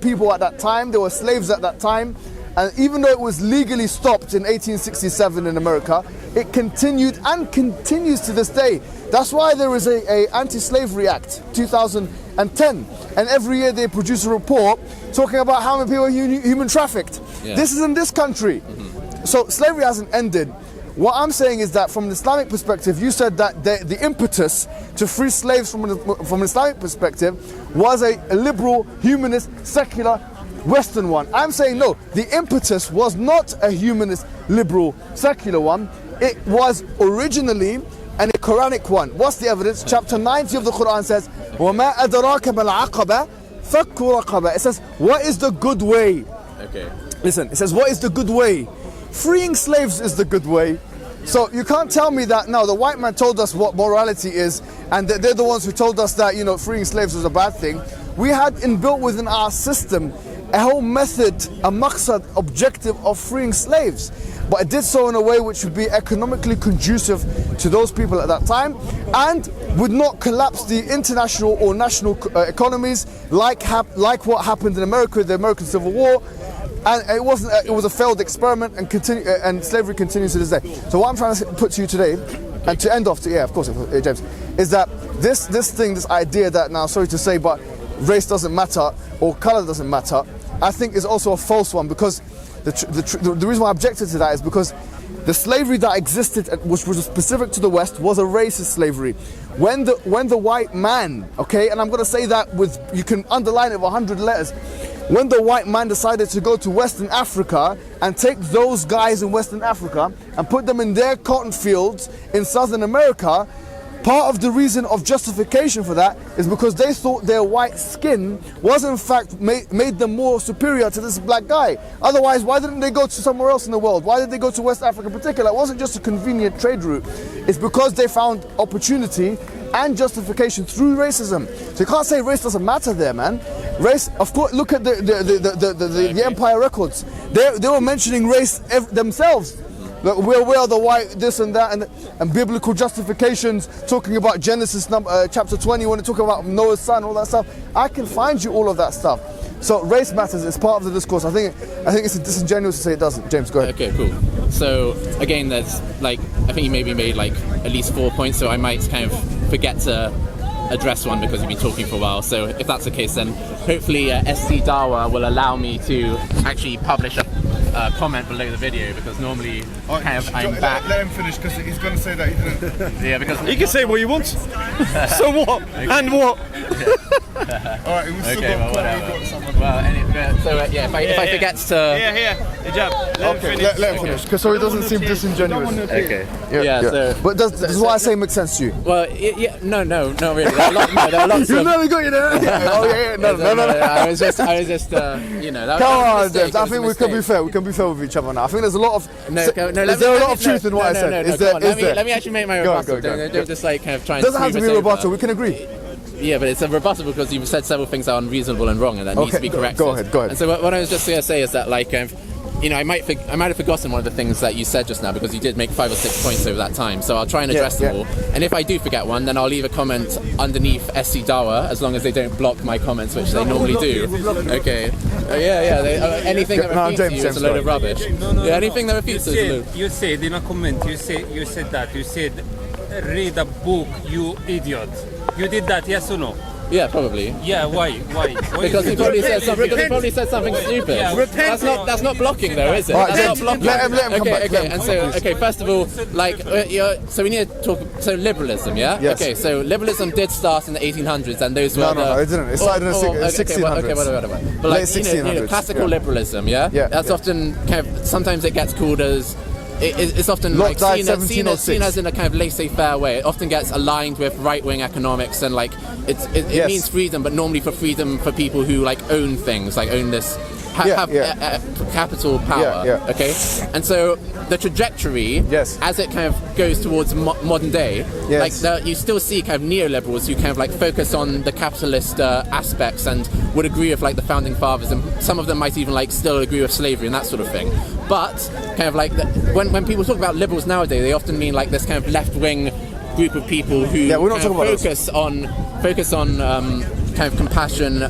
people at that time, there were slaves at that time, and even though it was legally stopped in 1867 in America, it continued and continues to this day. That's why there is a Anti-Slavery Act 2010, and every year they produce a report talking about how many people are human trafficked. Yeah. This is in this country. So slavery hasn't ended. What I'm saying is that from an Islamic perspective, you said that the impetus to free slaves from an Islamic perspective was a liberal, humanist, secular, Western one. I'm saying no, the impetus was not a humanist, liberal, secular one. It was originally a Quranic one. What's the evidence? Chapter 90 of the Quran says, وَمَا أَدْرَاكَ مَا الْعَقَبَةُ فَكُّ رَقَبَةٍ. It says, what is the good way? Okay. Listen, it says, what is the good way? Freeing slaves is the good way. So you can't tell me that now the white man told us what morality is, and that they're the ones who told us that, you know, freeing slaves was a bad thing. We had inbuilt within our system a whole method, a maqsad, objective of freeing slaves. But it did so in a way which would be economically conducive to those people at that time, and would not collapse the international or national economies like what happened in America, the American Civil War. And it wasn't. It was a failed experiment, and slavery continues to this day. So what I'm trying to put to you today, and to end off, James, is that this idea that now, sorry to say, but race doesn't matter or color doesn't matter, I think is also a false one, because the reason why I objected to that is because the slavery that existed, which was specific to the West, was a racist slavery. When the white man, okay, and I'm going to say that with, you can underline it with 100 letters. When the white man decided to go to Western Africa and take those guys in Western Africa and put them in their cotton fields in Southern America, part of the reason of justification for that is because they thought their white skin was in fact made them more superior to this black guy. Otherwise, why didn't they go to somewhere else in the world? Why did they go to West Africa in particular? It wasn't just a convenient trade route. It's because they found opportunity and justification through racism. So you can't say race doesn't matter there, man. Race, of course, look at the Empire records. They were mentioning race themselves. We are the white, this and that, and biblical justifications, talking about Genesis chapter 20, when they talk about Noah's son, all that stuff. I can find you all of that stuff. So race matters, it's part of the discourse. I think it's disingenuous to say it doesn't. James, go ahead. Okay, cool. So again, there's I think you maybe made at least 4 points, so I might kind of forget to address one because you've been talking for a while. So if that's the case, then hopefully SCDawah will allow me to actually publish a comment below the video, because normally I'm back. Let him finish, because he's going to say that he didn't. Yeah, because he can say what he wants. So what? Okay. And what? Alright, we've still got whatever. Well, so if I forget to... Hijab. Let him finish, because so it doesn't seem disingenuous. Okay. So, but does what I say make sense to you? Well, no, not really. There are lots you of... know, we got you there. Oh yeah, no. I was just, you know... That Come on, mistake, James, I think we can be fair. We can be fair with each other now. I think there's a lot of... Is there a lot of truth in what I said? Is there? Let me actually make my rebuttal. Don't just kind of try and... It doesn't have to be a rebuttal, we can agree. Yeah, but it's a rebuttal because you've said several things that are unreasonable and wrong, and that needs to be corrected. Go ahead. And so what I was just going to say is that, I might have forgotten one of the things that you said just now, because you did make 5 or 6 points over that time. So I'll try and address them all. And if I do forget one, then I'll leave a comment underneath SCDawah, as long as they don't block my comments, which they normally do. Okay. Anything that refutes you is a load of rubbish. Anything that refutes is a load. You said in a comment, you said that. You said, read a book, you idiot. You did that, yes or no? Yeah, probably. Yeah, why? Because he probably said something stupid. Yeah, that's not blocking though, is it? Right, that's not blocking. Let him come back. And so, first of all, so we need to talk. So liberalism, yeah. Yes. Okay, so liberalism did start in the 1800s, and those were no, it didn't. It started in the 1600s. Okay, whatever. But late 1600s. Classical liberalism, yeah. That's often kind of, sometimes it gets called as. It's often seen as in a kind of laissez-faire way. It often gets aligned with right-wing economics, and it means freedom, but normally for freedom for people who own things, own this, have capital power. Okay, and so the trajectory, as it kind of goes towards modern day, you still see kind of neoliberals who kind of focus on the capitalist aspects and would agree with the founding fathers, and some of them might even still agree with slavery and that sort of thing. But kind of when people talk about liberals nowadays, they often mean this kind of left-wing group of people who we're not talking about focus on kind of compassion.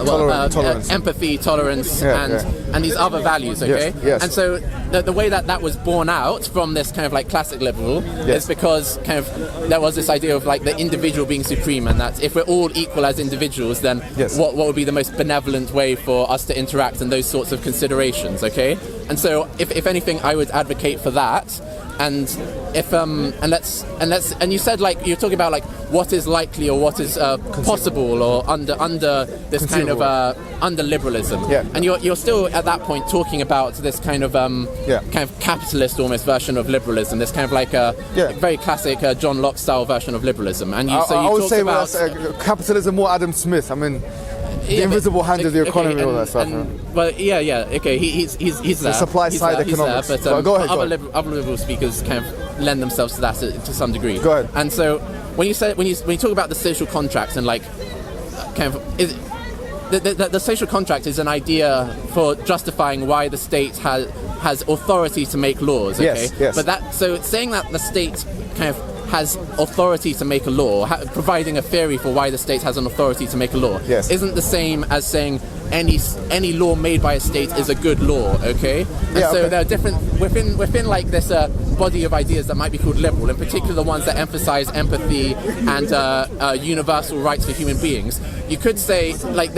tolerance. Empathy, tolerance, and these other values, okay? Yes. And so the way that was born out from this kind of like classic liberal is because kind of there was this idea of like the individual being supreme, and that if we're all equal as individuals, then what would be the most benevolent way for us to interact, and those sorts of considerations, okay? And so if anything, I would advocate for that. And if and you said like you're talking about like what is likely or what is possible or under this kind of under liberalism, and you're still at that point talking about this kind of kind of capitalist almost version of liberalism, this kind of like a very classic John Locke style version of liberalism. And you I would say about capitalism more Adam Smith. I mean, the invisible hand of the economy, all that stuff. Well, okay, he's there. The supply side economics. There, but go ahead, other liberal speakers kind of lend themselves to that to some degree. Go ahead. And so when you talk about the social contract and like kind of the social contract is an idea for justifying why the state has authority to make laws. Okay, yes. But so saying that the state kind of has authority to make a law, providing a theory for why the state has an authority to make a law, isn't the same as saying any law made by a state is a good law, okay? And so there are different within like this body of ideas that might be called liberal, in particular the ones that emphasize empathy and universal rights for human beings. You could say like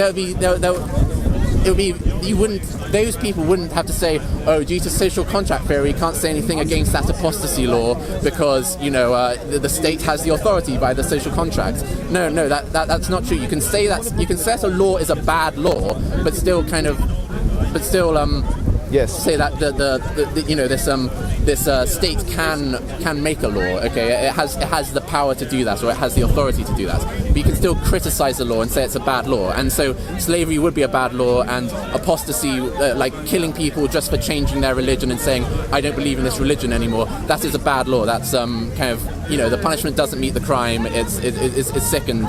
those people wouldn't have to say, oh, due to social contract theory, you can't say anything against that apostasy law because the state has the authority by the social contract. No, that's not true. You can say that a law is a bad law, but still say that this state can make a law. Okay, it has the power to do that, or it has the authority to do that. But you can still criticize the law and say it's a bad law. And so slavery would be a bad law, and apostasy, like killing people just for changing their religion and saying I don't believe in this religion anymore, that is a bad law. That's kind of the punishment doesn't meet the crime. It's sick and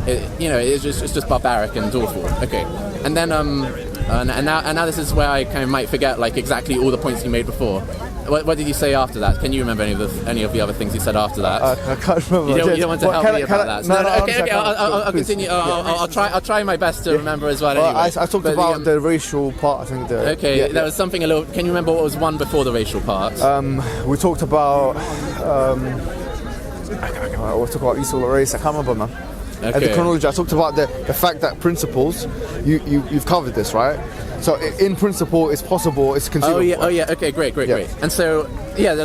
it's just barbaric and awful. Okay, and then and now this is where I kind of might forget like exactly all the points you made before. What did you say after that? Can you remember any of the other things you said after that? I can't remember. You don't want to help me about that? No, okay, I'll continue. I'll try my best to remember as well. Anyway. I talked about the racial part. I think. There was something a little. Can you remember what was one before the racial part? We talked about. We talked about Esau race. I can't remember, man. Okay. The chronology. I talked about the fact that principles. You've covered this, right? So in principle, it's possible. It's conceivable. Oh yeah. Okay, great. And so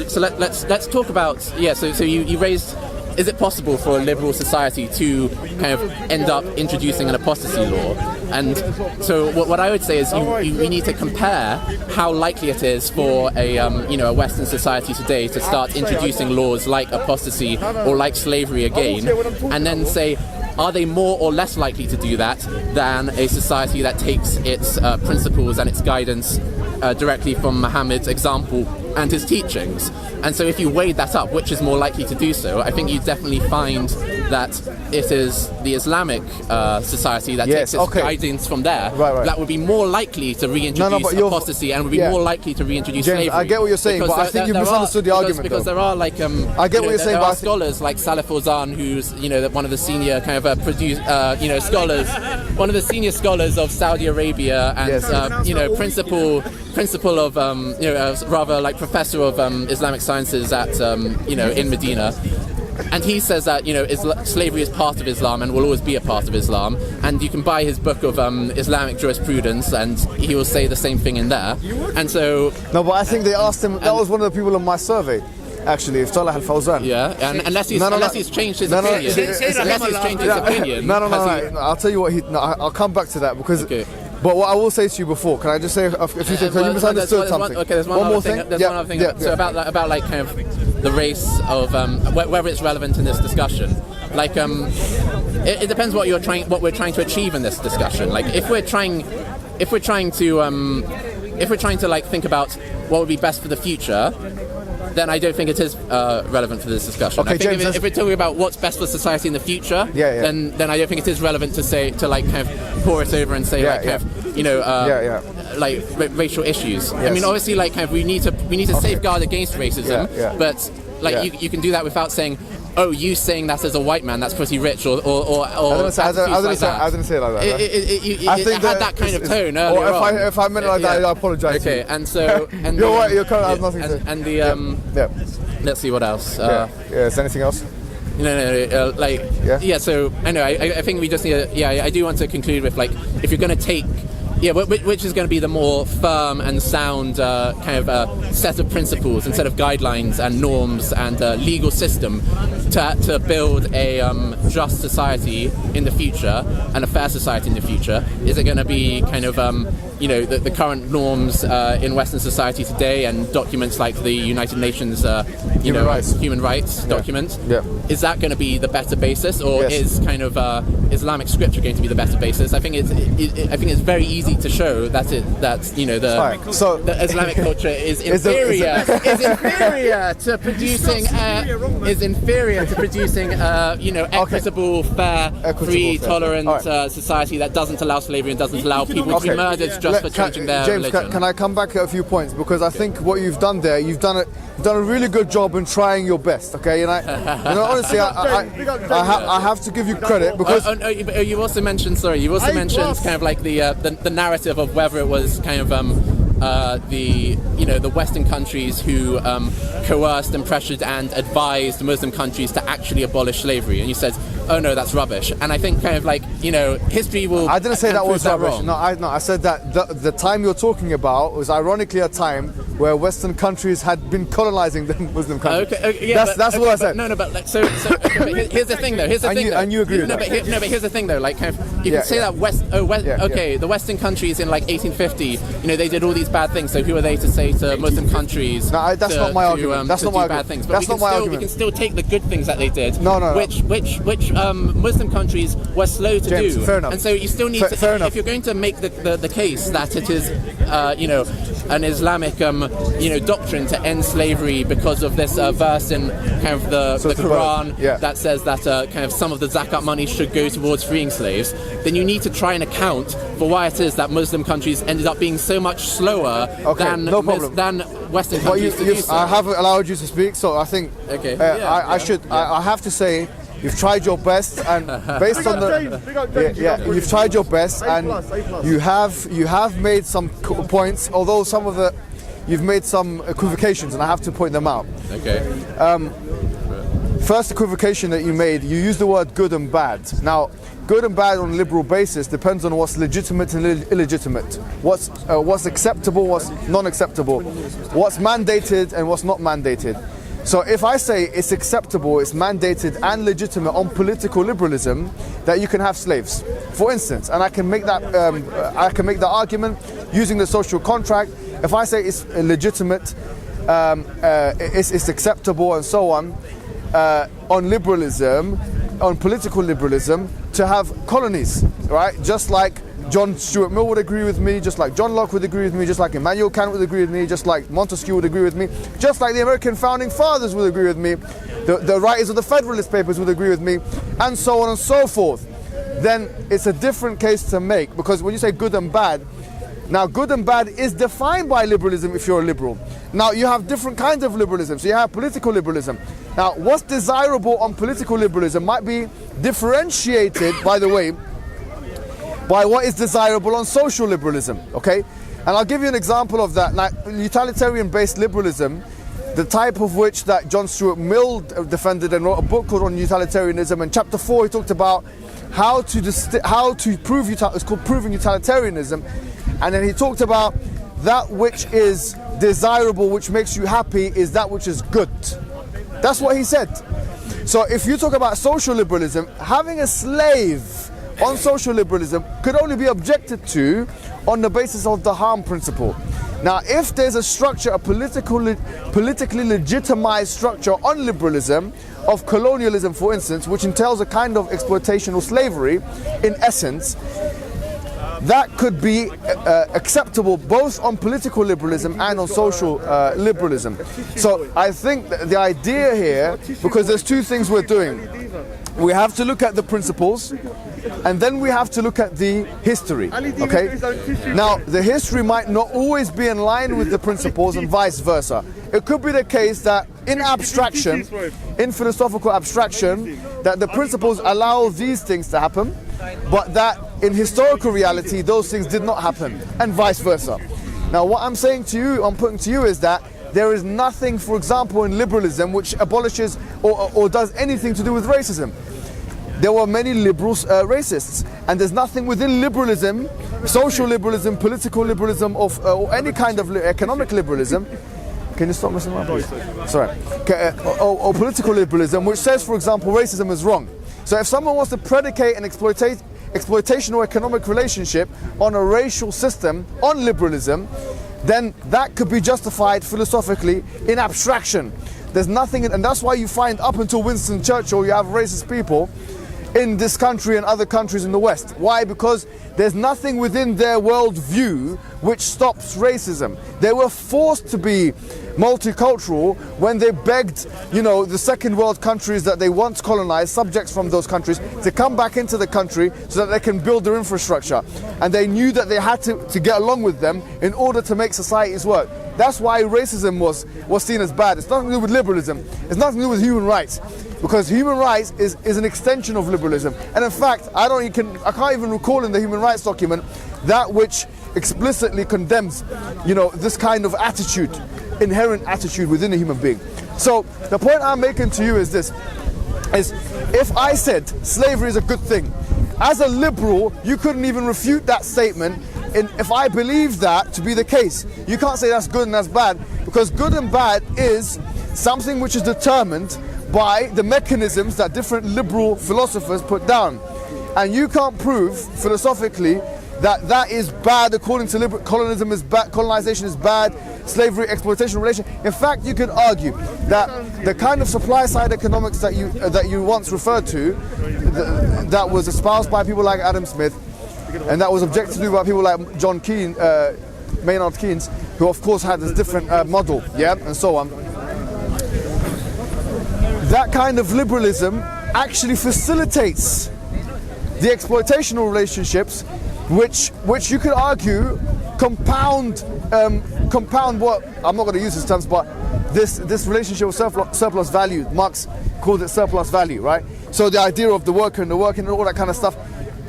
so let's talk about So you raised. Is it possible for a liberal society to kind of end up introducing an apostasy law? And so what I would say is we need to compare how likely it is for a Western society today to start introducing laws like apostasy or like slavery again, and then say, are they more or less likely to do that than a society that takes its principles and its guidance directly from Muhammad's example and his teachings? And so if you weighed that up, which is more likely to do so, I think you definitely find that it is the Islamic society that takes its guidance from there that would be more likely to reintroduce apostasy and would be more likely to reintroduce slavery. I get what you're saying, but I think you've misunderstood the argument. Because there are like I get what you're saying, there are scholars like Saleh Fawzan, who's one of the senior kind of scholars, one of the senior scholars of Saudi Arabia, and principal of rather like professor of Islamic sciences at in Medina. And he says that slavery is part of Islam and will always be a part of Islam, and you can buy his book of Islamic jurisprudence and he will say the same thing in there. And so but I think they asked him, that was one of the people on my survey actually, Saleh Al-Fawzan. And unless he's changed his opinion. No, I'll tell you what, I'll come back to that because but what I will say to you before, can I just say a few things? You misunderstood something. There's one other thing. There's one other thing. So about like kind of the race of whether it's relevant in this discussion. Like it depends what we're trying to achieve in this discussion. Like if we're trying to like think about what would be best for the future, then I don't think it is relevant for this discussion. Okay, I think James, if we're talking about what's best for society in the future, then I don't think it is relevant to like kind of pour it over and say like racial issues. I mean, obviously, like kind of we need to safeguard against racism, but like you can do that without saying, oh, you saying that as a white man, that's pretty rich, or I didn't say it like that. It had that kind of tone earlier on. If I meant it like that, I apologise. Okay, and so you're right. Your colour has nothing to. And the let's see what else. Is there anything else? No. So I know. I think we just need. I do want to conclude with, like, if you're going to take. Yeah, which is going to be the more firm and sound kind of set of principles instead of guidelines and norms and legal system to build a just society in the future and a fair society in the future? Is it going to be kind of the current norms in Western society today and documents like the United Nations human rights document? Yeah. Is that going to be the better basis, or is kind of Islamic scripture going to be the better basis? I think it's very easy to show that the Islamic culture is inferior to producing equitable, fair, free, tolerant society that doesn't allow slavery and doesn't allow people to be murdered just for changing their religion. James, can I come back at a few points, because I think what you've done there, you've done a really good job in trying your best. Okay, and honestly, I have to give you credit, because you also mentioned kind of like the narrative of whether it was kind of the Western countries who coerced and pressured and advised Muslim countries to actually abolish slavery, and you said, oh no, that's rubbish. And I think kind of like, history will. I didn't say that was rubbish. Wrong. No, I said that the time you're talking about was ironically a time where Western countries had been colonizing the Muslim countries. Okay, that's what I said. Here's the thing though. And you agree with that. But here's the thing though. Like, kind of, you can say that the Western countries in like 1850, they did all these bad things. So who are they to say to Muslim countries? No, that's not my argument. That's not my bad things. But that's not my argument. We can still take the good things that they did. No. Which Muslim countries were slow to James, do. fair enough. And so you still need to, if you're going to make the case that it is, an Islamic, doctrine to end slavery because of this verse in kind of the Quran that says that kind of some of the zakat money should go towards freeing slaves, then you need to try and account for why it is that Muslim countries ended up being so much slower than Western countries. I haven't allowed you to speak, so I think I have to say, you've tried your best, and based on you've tried your best, and you have made some points, although you've made some equivocations, and I have to point them out. Okay. First equivocation that you made, you used the word good and bad. Now, good and bad on a liberal basis depends on what's legitimate and illegitimate, what's acceptable, what's non-acceptable, what's mandated and what's not mandated. So if I say it's acceptable, it's mandated and legitimate on political liberalism that you can have slaves, for instance, and I can make that argument using the social contract. If I say it's legitimate, it's acceptable and so on liberalism, on political liberalism, to have colonies, right? Just like John Stuart Mill would agree with me, just like John Locke would agree with me, just like Immanuel Kant would agree with me, just like Montesquieu would agree with me, just like the American founding fathers would agree with me, the writers of the Federalist Papers would agree with me, and so on and so forth. Then it's a different case to make, because when you say good and bad, now good and bad is defined by liberalism if you're a liberal. Now you have different kinds of liberalism. So you have political liberalism. Now what's desirable on political liberalism might be differentiated, by the way, by what is desirable on social liberalism, okay? And I'll give you an example of that. Like utilitarian-based liberalism, the type of which that John Stuart Mill defended and wrote a book called On Utilitarianism. And chapter 4, he talked about how to prove it's called proving utilitarianism. And then he talked about that which is desirable, which makes you happy, is that which is good. That's what he said. So if you talk about social liberalism, having a slave on social liberalism could only be objected to on the basis of the harm principle. Now, if there's a structure, a politically legitimized structure on liberalism, of colonialism, for instance, which entails a kind of exploitation or slavery, in essence, that could be acceptable both on political liberalism and on social liberalism. So I think the idea here, because there's two things we're doing. We have to look at the principles, and then we have to look at the history, okay? Now, the history might not always be in line with the principles and vice versa. It could be the case that in abstraction, in philosophical abstraction, that the principles allow these things to happen, but that in historical reality, those things did not happen, and vice versa. Now, what I'm saying to you, I'm putting to you is that there is nothing, for example, in liberalism which abolishes or does anything to do with racism. There were many liberals, racists, and there's nothing within liberalism, social liberalism, political liberalism, or any kind of economic liberalism. Can you stop messing around, please? Sorry. Or political liberalism, which says, for example, racism is wrong. So if someone wants to predicate an exploitation or economic relationship on a racial system, on liberalism, then that could be justified philosophically in abstraction. There's nothing, and that's why you find up until Winston Churchill, you have racist people in this country and other countries in the West. Why? Because there's nothing within their worldview which stops racism. They were forced to be multicultural when they begged, the second world countries that they once colonized, subjects from those countries, to come back into the country so that they can build their infrastructure. And they knew that they had to get along with them in order to make societies work. That's why racism was seen as bad. It's nothing to do with liberalism. It's nothing to do with human rights. Because human rights is an extension of liberalism. And in fact, I can't even recall in the human rights document that which explicitly condemns, this kind of attitude, inherent attitude within a human being. So the point I'm making to you is this, is if I said slavery is a good thing, as a liberal, you couldn't even refute that statement. And if I believe that to be the case, you can't say that's good and that's bad, because good and bad is something which is determined by the mechanisms that different liberal philosophers put down. And you can't prove philosophically that is bad according to liberal. Colonization is bad, slavery, exploitation, relation. In fact, you could argue that the kind of supply side economics that you once referred to, that was espoused by people like Adam Smith, and that was objected to by people like John Keynes, Maynard Keynes, who of course had this different model, and so on. That kind of liberalism actually facilitates the exploitational relationships, which you could argue compound what, I'm not going to use these terms, but this relationship with surplus value. Marx called it surplus value, right? So the idea of the worker and all that kind of stuff.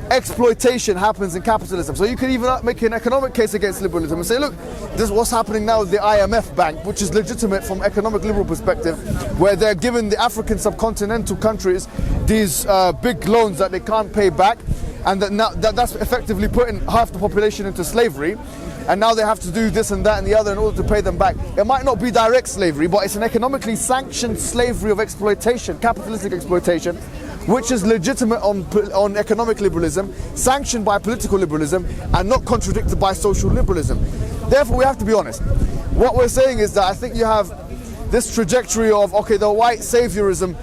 Exploitation happens in capitalism. So you could even make an economic case against liberalism and say, look, this is what's happening now with the IMF bank, which is legitimate from economic liberal perspective, where they're giving the African subcontinental countries these big loans that they can't pay back, and that's effectively putting half the population into slavery, and now they have to do this and that and the other in order to pay them back. It might not be direct slavery, but it's an economically sanctioned slavery of exploitation, capitalistic exploitation, which is legitimate on economic liberalism, sanctioned by political liberalism, and not contradicted by social liberalism. Therefore, we have to be honest. What we're saying is that I think you have this trajectory of, the white saviorism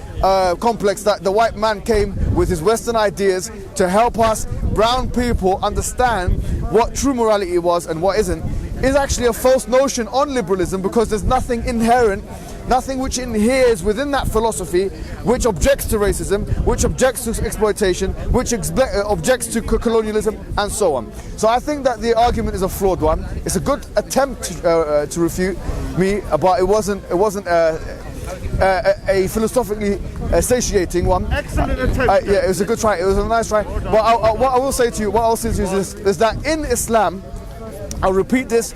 complex, that the white man came with his Western ideas to help us brown people understand what true morality was and what isn't, is actually a false notion on liberalism, because there's nothing inherent, nothing which inheres within that philosophy which objects to racism, which objects to exploitation, which objects to colonialism, and so on. So I think that the argument is a flawed one. It's a good attempt to refute me, but it wasn't a philosophically satiating one. Excellent attempt. Yeah, it was a good try. It was a nice try. But what I will say to you is that in Islam, I'll repeat this,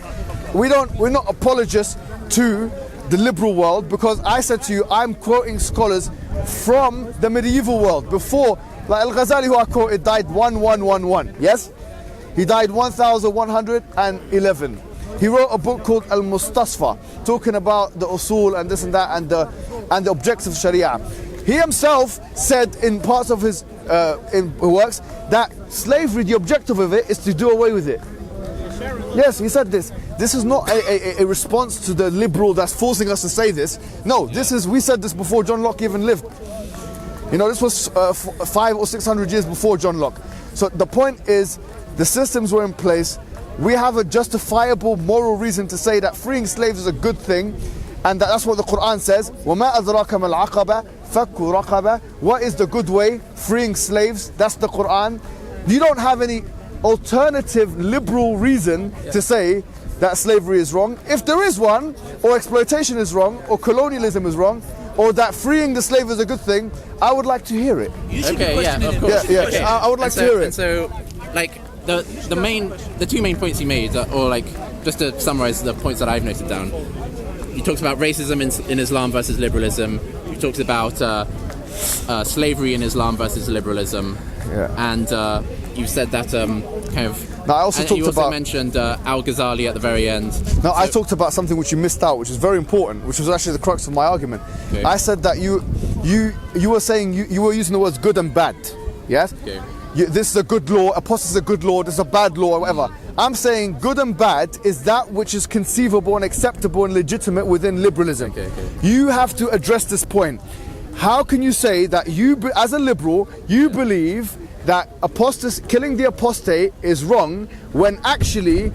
we're not apologists to the liberal world, because I said to you, I'm quoting scholars from the medieval world before, like Al-Ghazali, who I quoted, died 1111. Yes, he died 1111. He wrote a book called Al-Mustasfa, talking about the usul and this and that, and the objects of Sharia. He himself said in parts of his works that slavery, the objective of it is to do away with it. Yes, he said this. This is not a response to the liberal that's forcing us to say this. No, we said this before John Locke even lived. This was 500 or 600 years before John Locke. So the point is, the systems were in place. We have a justifiable moral reason to say that freeing slaves is a good thing, and that's what the Quran says. وَمَا أَدْرَاكَ مَا الْعَقَبَةُ فَكُّ رَقَبَةٍ. What is the good way? Freeing slaves. That's the Quran. You don't have any alternative liberal reason to say that slavery is wrong. If there is one, or exploitation is wrong, or colonialism is wrong, or that freeing the slave is a good thing, I would like to hear it. Okay, yeah, of course. Yeah, okay. I would like to hear it. And so, like, the two main points he made, or like, just to summarize the points that I've noted down, he talks about racism in Islam versus liberalism. He talks about slavery in Islam versus liberalism. Yeah. And you said that kind of. No, I also talked you also about mentioned Al-Ghazali at the very end. No, I talked about something which you missed out, which is very important, which was actually the crux of my argument. Okay. I said that you were saying you were using the words good and bad. Yes. Okay. This is a good law. Apostasy is a good law. This is a bad law, or whatever. I'm saying good and bad is that which is conceivable and acceptable and legitimate within liberalism. Okay. You have to address this point. How can you say that you, as a liberal, you believe that killing the apostate is wrong when actually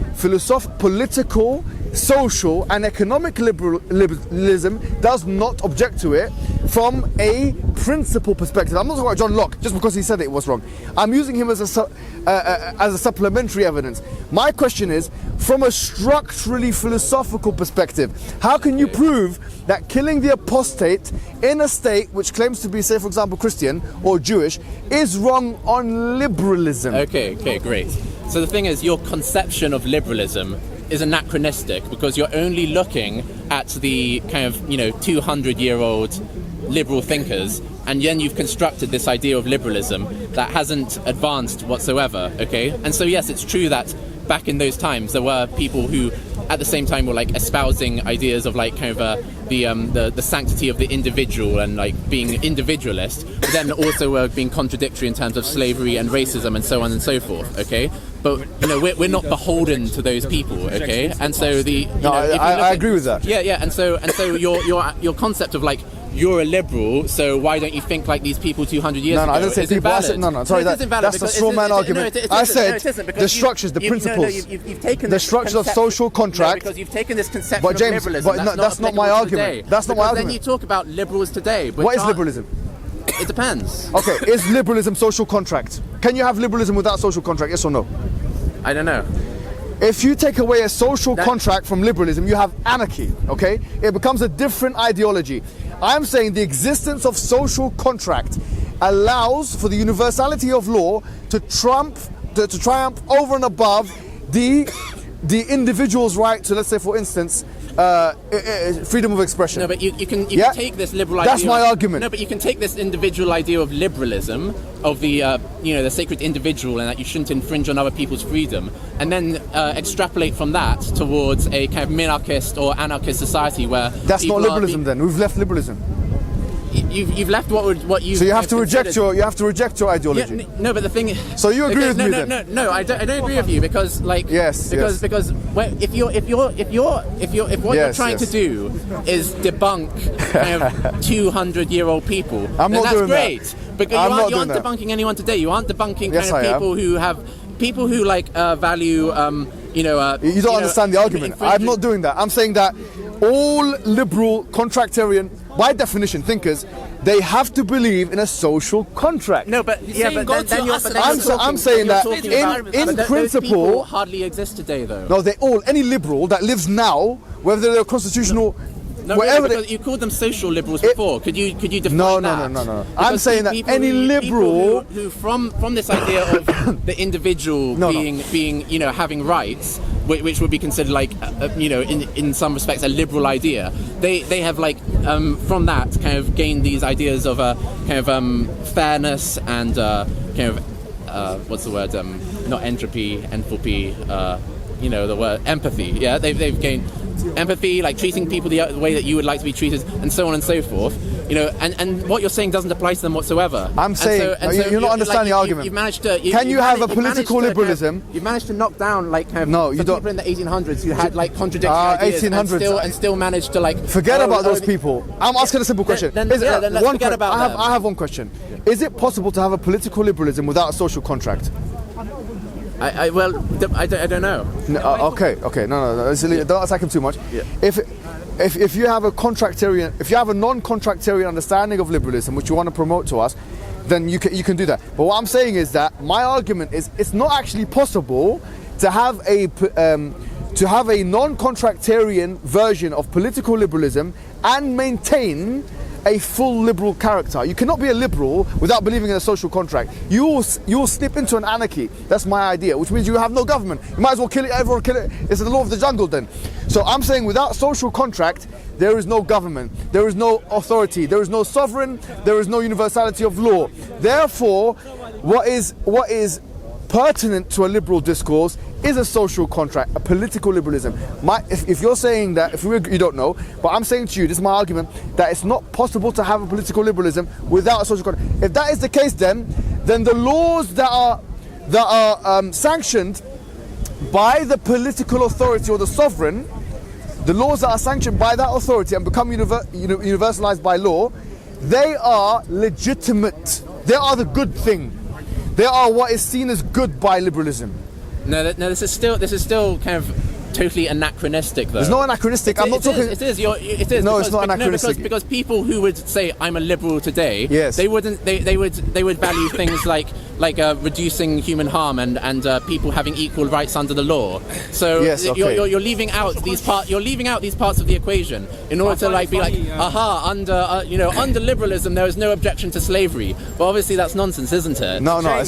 political, social and economic liberalism does not object to it from a principle perspective? I'm not talking about John Locke just because he said it was wrong. I'm using him as a supplementary evidence. My question is, from a structurally philosophical perspective, how can you prove that killing the apostate in a state which claims to be, say for example, Christian or Jewish is wrong on liberalism? Okay, great. So the thing is, your conception of liberalism is anachronistic because you're only looking at the kind of 200-year-old liberal thinkers, and then you've constructed this idea of liberalism that hasn't advanced whatsoever. Okay, and so yes, it's true that back in those times there were people who at the same time were like espousing ideas of like kind of the sanctity of the individual and like being individualist, but then also were being contradictory in terms of slavery and racism and so on and so forth. Okay, but we're not beholden to those people. Okay, and so I agree with that. Yeah, and so your concept of like, you're a liberal, so why don't you think like these people 200 years ago? No, I didn't say people. I said, sorry, that's a straw man argument. I said the structures, the principles, you've taken the structures of social contract. Because you've taken this conception but James, of liberalism. that's not my argument. That's not my argument. Then you talk about liberals today. What is liberalism? It depends. Okay, is liberalism social contract? Can you have liberalism without social contract? Yes or no? I don't know. If you take away a social contract from liberalism, you have anarchy, okay? It becomes a different ideology. I'm saying the existence of social contract allows for the universality of law to triumph over and above the individual's right to, let's say for instance, freedom of expression. No, but you can take this liberal idea. That's my argument. No, but you can take this individual idea of liberalism, of the the sacred individual, and that you shouldn't infringe on other people's freedom, and then extrapolate from that towards a kind of minarchist or anarchist society where that's not liberalism. Then we've left liberalism. You've left what you. So you have to reject your ideology. Yeah, no, but the thing is. So you agree with me then? No, I don't agree with you because like because if what you're trying to do is debunk kind of 200-year-old people, I'm then not that's doing great. that. Because you aren't debunking anyone today. You aren't debunking people who like value. You don't understand the argument. I'm not doing that. I'm saying that all liberal contractarian, by definition, thinkers, they have to believe in a social contract. No, but I'm saying that in principle, people hardly exist today, though. No, any liberal that lives now, whether they're constitutional. No, whatever really, you called them social liberals before. Could you define that? No. I'm saying that any liberal who from this idea of the individual being having rights, which would be considered like in some respects a liberal idea, they have like from that kind of gained these ideas of a kind of fairness and kind of what's the word, not entropy, the word empathy. Yeah, they've gained empathy, like treating people the way that you would like to be treated, and so on and so forth. And what you're saying doesn't apply to them whatsoever. I'm saying you're not understanding the argument. You've managed to. Can you have a political liberalism? You've managed to knock down like kind of no, you don't. People in the 1800s who had like contradictory ideas 1800s and still managed to like forget about those people. I'm asking a simple question. Let's forget about them. I have one question. Is it possible to have a political liberalism without a social contract? I don't know. Okay. No. Don't attack him too much. Yeah. If you have a non-contractarian understanding of liberalism, which you want to promote to us, then you can do that. But what I'm saying is that my argument is it's not actually possible to have to have a non-contractarian version of political liberalism and maintain a full liberal character. You cannot be a liberal without believing in a social contract. You will slip into an anarchy. That's my idea, which means you have no government. You might as well kill it, everyone kill it. It's the law of the jungle then. So I'm saying without social contract, there is no government, there is no authority, there is no sovereign, there is no universality of law. Therefore, what is pertinent to a liberal discourse is a social contract, a political liberalism. If you're saying that, you don't know, but I'm saying to you, this is my argument, that it's not possible to have a political liberalism without a social contract. If that is the case, then the laws that are sanctioned by the political authority or the sovereign, the laws that are sanctioned by that authority and become universalized by law, they are legitimate. They are the good thing. They are what is seen as good by liberalism. No, this is still kind of totally anachronistic, though. It's not anachronistic. I'm not talking. It is. No, it's not anachronistic. Because people who would say I'm a liberal today, yes, they would value things like reducing human harm and people having equal rights under the law. So yes, okay. you're leaving out these parts. You're leaving out these parts of the equation in order to be like, aha, under liberalism there is no objection to slavery. But obviously that's nonsense, isn't it? No. Now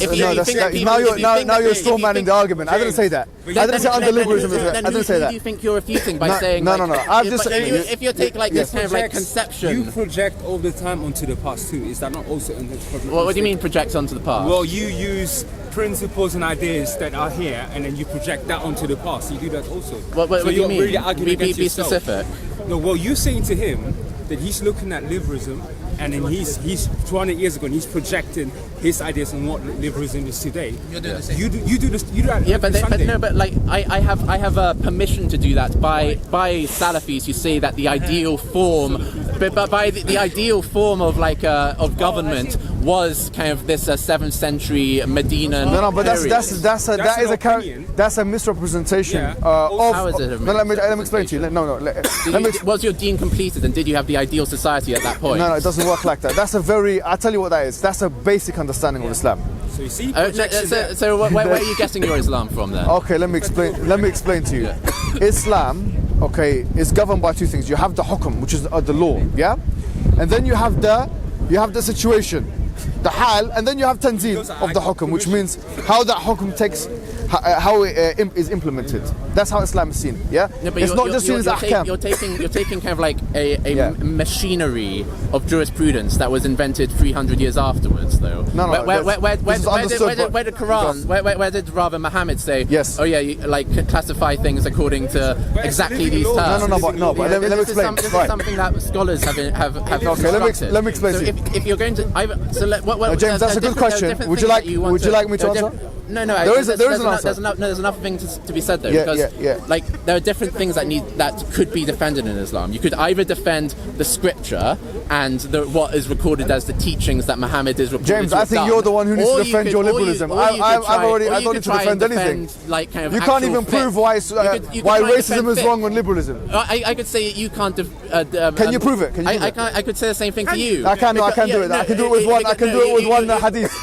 you're straw manning the argument. I didn't say that. I didn't say under liberalism. I didn't say that. Who do you think you're refuting by saying? No. If you take this kind of like conception, you project all the time onto the past too. Is that not also in the? What do you mean project onto the past? Well, you use principles and ideas that are here, and then you project that onto the past. You do that also. What do you mean? Really arguing against be yourself. Specific. No, well, you're saying to him that he's looking at liberalism, and then he's 200 years ago, and he's projecting his ideas on what liberalism is today. You're doing the same. You do this. You do that. Yeah, but I have a permission to do that by Salafis who say that the ideal form, but by the ideal form of of government was kind of this 7th century Medina. No, but that's a misrepresentation of. How is it? No, let me explain to you. Was your deen completed, and did you have the ideal society at that point? No, it doesn't work like that. I'll tell you what that is. That's a basic understanding of Islam. So you see. So where are you getting your Islam from then? Okay, let me explain to you. Yeah. Islam, okay, is governed by two things. You have the hukm, which is the law, yeah, and then you have the situation, the hal, and then you have tanzil of the hukm, which means how that hukm how it is implemented. That's how Islam is seen. Yeah, it's not just seen as ahkam. You're taking kind of like a machinery of jurisprudence that was invented 300 years afterwards, though. No. Where did Quran? Where did rather Muhammad say? Yes. Oh yeah, you classify things according to exactly these terms. No. But let me explain. This is something that scholars have. Okay, let me explain to you. If you're going to, James, that's a good question. Would you like me to answer? No. There is an answer. There's another thing to be said though, because there are different things that could be defended in Islam. You could either defend the scripture and what is recorded as the teachings that Muhammad is reported James, to have I think done. you're the one who needs to defend your liberalism. I don't need to defend anything. You can't even prove why racism is wrong on liberalism. I could say you can't. Can you prove it? I could say the same thing to you. I can do it. I can do it with one hadith.